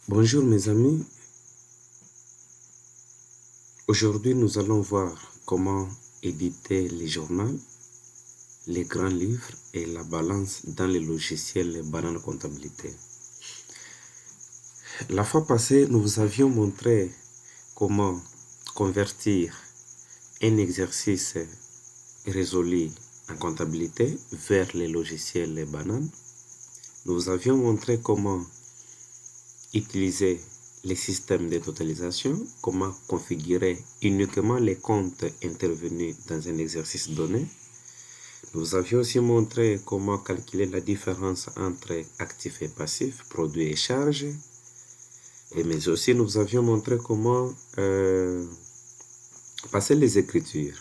Bonjour mes amis, aujourd'hui nous allons voir comment éditer les journaux, les grands livres et la balance dans les logiciels Banane Comptabilité. La fois passée, nous vous avions montré comment convertir un exercice résolu en comptabilité vers les logiciels Banane. Nous vous avions montré comment utiliser les systèmes de totalisation, comment configurer uniquement les comptes intervenus dans un exercice donné. Nous avions aussi montré comment calculer la différence entre actifs et passifs, produits et charges. Mais aussi, nous avions montré comment passer les écritures.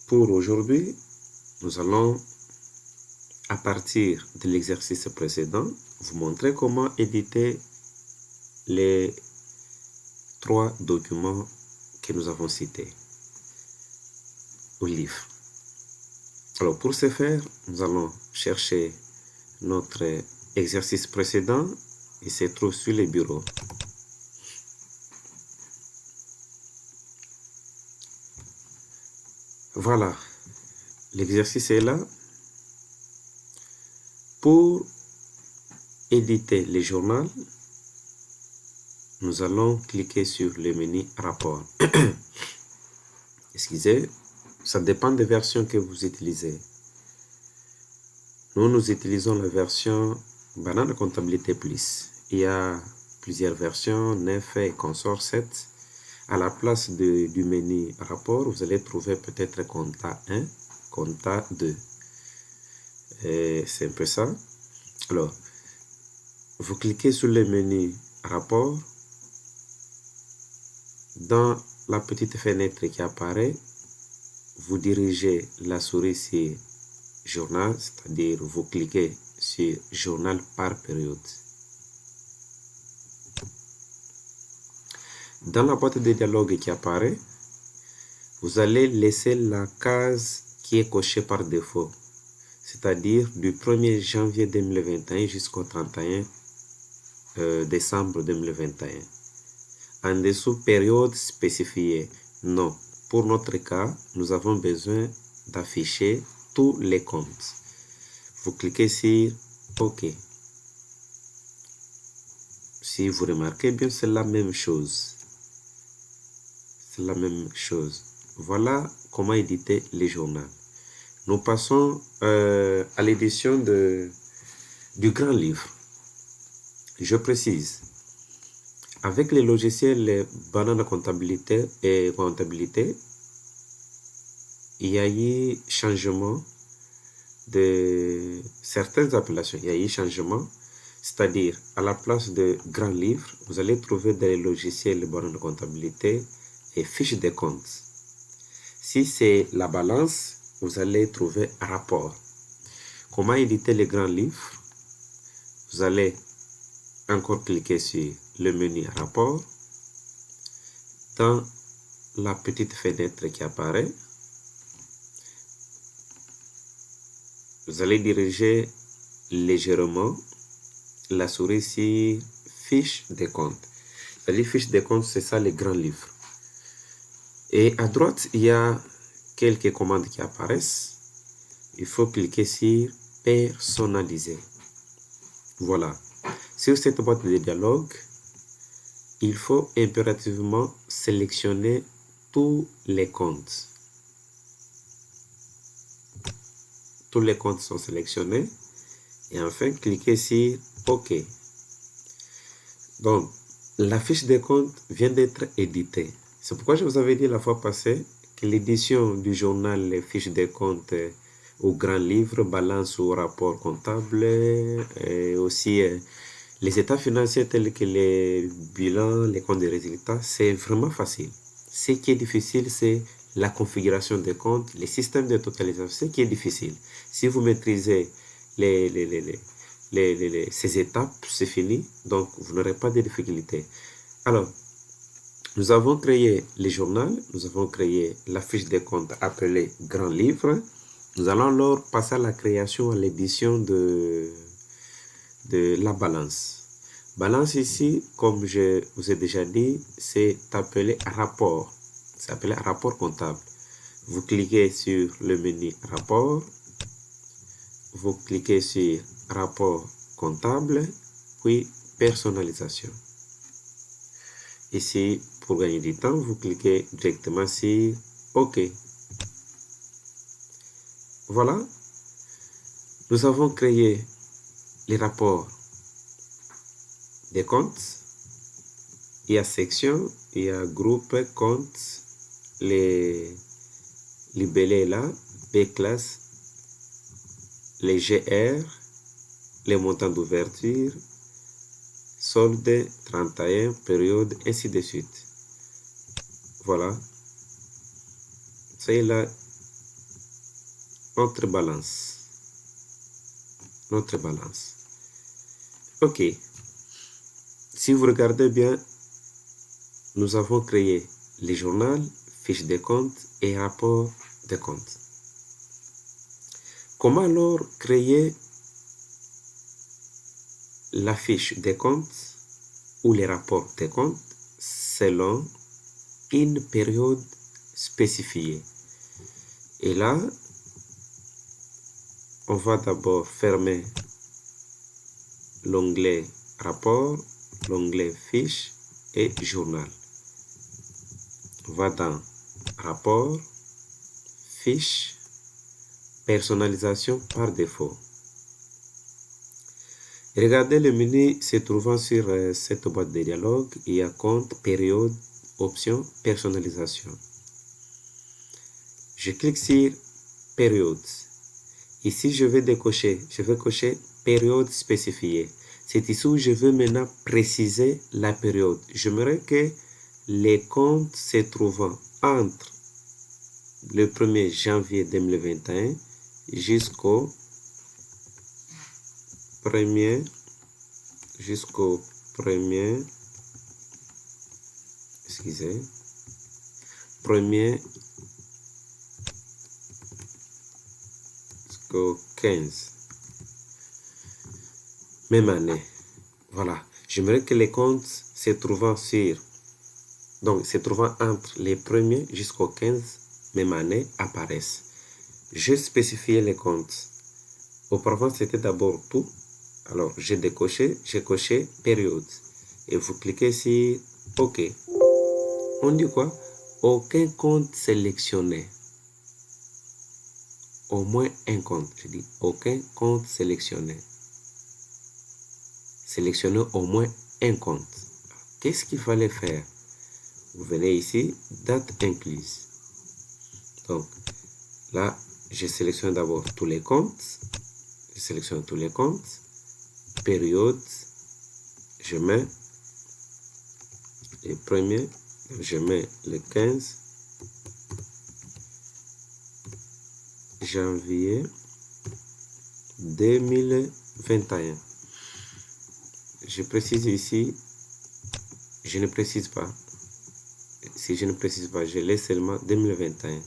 Pour aujourd'hui, nous allons, à partir de l'exercice précédent, vous montrer comment éditer les 3 documents que nous avons cités au livre. Alors pour ce faire, nous allons chercher notre exercice précédent. Il se trouve sur le bureau. Voilà, l'exercice est là. Pour éditer les journaux, nous allons cliquer sur le menu rapport. Excusez, ça dépend des versions que vous utilisez. Nous utilisons la version Banane Comptabilité Plus. Il y a plusieurs versions, 9 et consort 7. À la place du menu rapport, vous allez trouver peut-être compta 1, compta 2. C'est un peu ça. Alors, vous cliquez sur le menu rapport. Dans la petite fenêtre qui apparaît, vous dirigez la souris sur journal, c'est-à-dire vous cliquez sur journal par période. Dans la boîte de dialogue qui apparaît, vous allez laisser la case qui est cochée par défaut, c'est-à-dire du 1er janvier 2021 jusqu'au 31 décembre 2021. En dessous, période spécifiée. Non. Pour notre cas, nous avons besoin d'afficher tous les comptes. Vous cliquez sur OK. Si vous remarquez bien, c'est la même chose. C'est la même chose. Voilà comment éditer les journaux. Nous passons à l'édition du grand livre. Je précise, avec les logiciels Banane Comptabilité et Comptabilité, il y a eu changement de certaines appellations. Il y a eu changement, c'est-à-dire à la place de grand livre, vous allez trouver dans les logiciels Banane Comptabilité et fiches de comptes. Si c'est la balance, vous allez trouver rapport. Comment éditer les grands livres? Vous allez encore cliquer sur le menu rapport. Dans la petite fenêtre qui apparaît, vous allez diriger légèrement la souris sur fiche de compte. Les fiches de compte, c'est ça les grands livres. Et à droite, il y a quelques commandes qui apparaissent. Il faut cliquer sur personnaliser. Voilà. Sur cette boîte de dialogue, il faut impérativement sélectionner tous les comptes. Tous les comptes sont sélectionnés. Et enfin, cliquez sur OK. Donc, la fiche de compte vient d'être éditée. C'est pourquoi je vous avais dit la fois passée que l'édition du journal Les fiches de compte au grand livre, balance ou rapport comptable, et aussi les états financiers tels que les bilans, les comptes de résultats, c'est vraiment facile. Ce qui est difficile, c'est la configuration des comptes, les systèmes de totalisation, ce qui est difficile. Si vous maîtrisez ces étapes, c'est fini, donc vous n'aurez pas de difficultés. Alors, nous avons créé les journaux, nous avons créé la fiche de compte appelée Grand Livre. Nous allons alors passer à la création, à l'édition de la balance. Balance ici, comme je vous ai déjà dit, c'est appelé rapport. C'est appelé rapport comptable. Vous cliquez sur le menu rapport. Vous cliquez sur rapport comptable, puis personnalisation. Ici, pour gagner du temps, vous cliquez directement sur OK. Voilà, nous avons créé les rapports des comptes. Il y a section, il y a groupe, compte, les libellés là, B-classe, les GR, les montants d'ouverture, solde, 31, période, ainsi de suite. Voilà. C'est là notre balance. Notre balance. OK. Si vous regardez bien, nous avons créé les journaux, fiches de compte et rapports de compte. Comment alors créer la fiche des comptes ou les rapports des comptes selon une période spécifiée? Et là, on va d'abord fermer l'onglet rapport, l'onglet fiche et journal. On va dans rapport, fiche, personnalisation par défaut. Regardez le menu se trouvant sur cette boîte de dialogue. Il y a compte, période, option, personnalisation. Je clique sur période. Ici, je vais décocher. Je vais cocher période spécifiée. C'est ici où je veux maintenant préciser la période. J'aimerais que les comptes se trouvant entre le 1er janvier 2021 jusqu'au 1er excusez, 1er jusqu'au 15 même année. Voilà, j'aimerais que les comptes se trouvant entre les 1er jusqu'au 15 même année apparaissent. Je spécifié les comptes. Auparavant, c'était d'abord tout. Alors, j'ai coché période. Et vous cliquez sur OK. On dit quoi? Aucun compte sélectionné. Au moins un compte. Je dis aucun compte sélectionné. Sélectionnez au moins un compte. Qu'est-ce qu'il fallait faire? Vous venez ici, date incluse. Donc, là, je sélectionne d'abord tous les comptes. Je sélectionne tous les comptes. Période, je mets les premiers, je mets le 15 janvier 2021. Je précise ici, je ne précise pas. Si je ne précise pas, je laisse seulement 2021.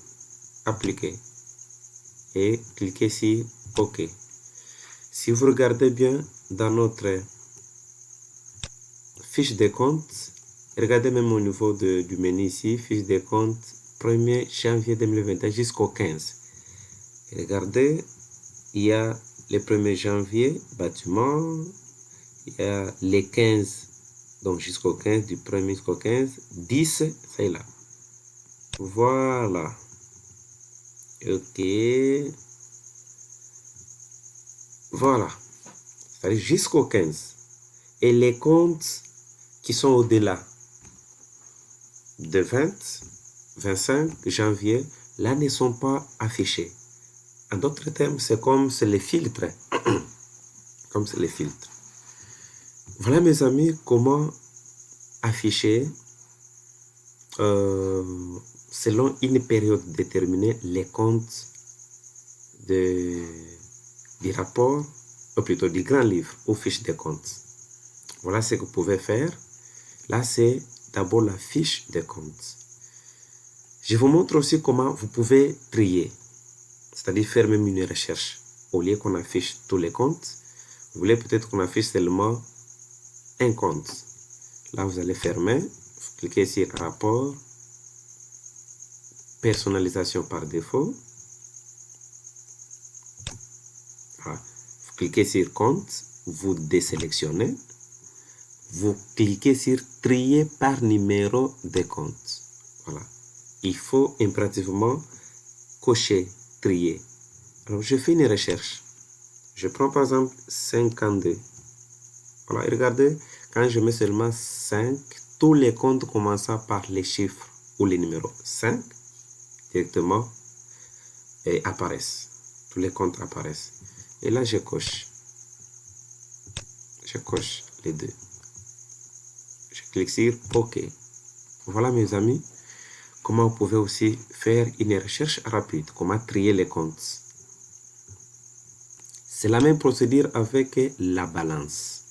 Appliquer et cliquez sur OK. Si vous regardez bien dans notre fiche de compte, regardez même au niveau du menu ici, fiche de compte 1er janvier 2021 jusqu'au 15. Regardez, il y a le 1er janvier, bâtiment, il y a les 15, donc jusqu'au 15, du 1er jusqu'au 15, 10, c'est là. Voilà. OK. Voilà. C'est-à-dire jusqu'au 15. Et les comptes qui sont au-delà de 25 janvier, là ne sont pas affichés. En d'autres termes, c'est comme c'est les filtres. Comme c'est les filtres. Voilà mes amis, comment afficher selon une période déterminée les comptes du rapport, ou plutôt du grand livre ou fiche de comptes. Voilà ce que vous pouvez faire. Là, c'est d'abord la fiche de comptes. Je vous montre aussi comment vous pouvez trier, c'est-à-dire faire même une recherche. Au lieu qu'on affiche tous les comptes, Vous voulez peut-être qu'on affiche seulement un compte. Là, vous allez fermer. Vous cliquez sur rapport, personnalisation par défaut. Voilà. Vous cliquez sur compte, vous désélectionnez. Vous cliquez sur trier par numéro de compte. Voilà. Il faut impérativement cocher trier. Alors, je fais une recherche. Je prends par exemple 52. Voilà, et regardez, quand je mets seulement 5, tous les comptes commençant par les chiffres ou les numéros 5 directement apparaissent. Tous les comptes apparaissent. Et là, je coche. Je coche les deux. Je clique sur OK. Voilà, mes amis, comment vous pouvez aussi faire une recherche rapide, comment trier les comptes. C'est la même procédure avec la balance.